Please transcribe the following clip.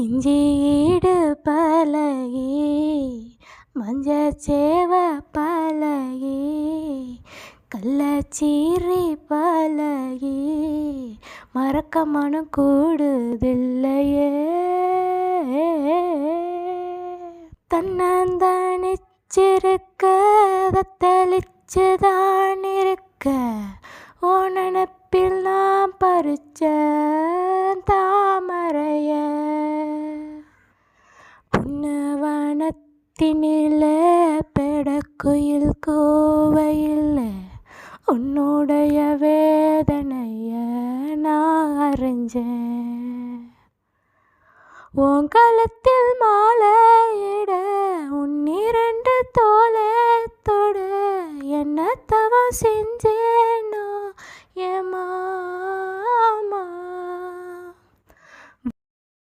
இஞ்சியீடு பலகி மஞ்சச்சேவ பலகி கள்ளச்சீரி பலகி மறக்க மனம் கூடுதில்லையே. தன்னந்தனிச்சிருக்க தத்தளிச்சுதான் இருக்க ஓ நினப்பில் நான் பறிச்ச தாமரைய புன்னவனத்தினில பெடக்குயில் கோவையில் உன்னுடைய வேதனைய நான் அறிஞ்சேன். உன் கழுத்தில் மாலையிட உன் இரண்டு தோளத்தோட என்ன தவம் செஞ்சேன்.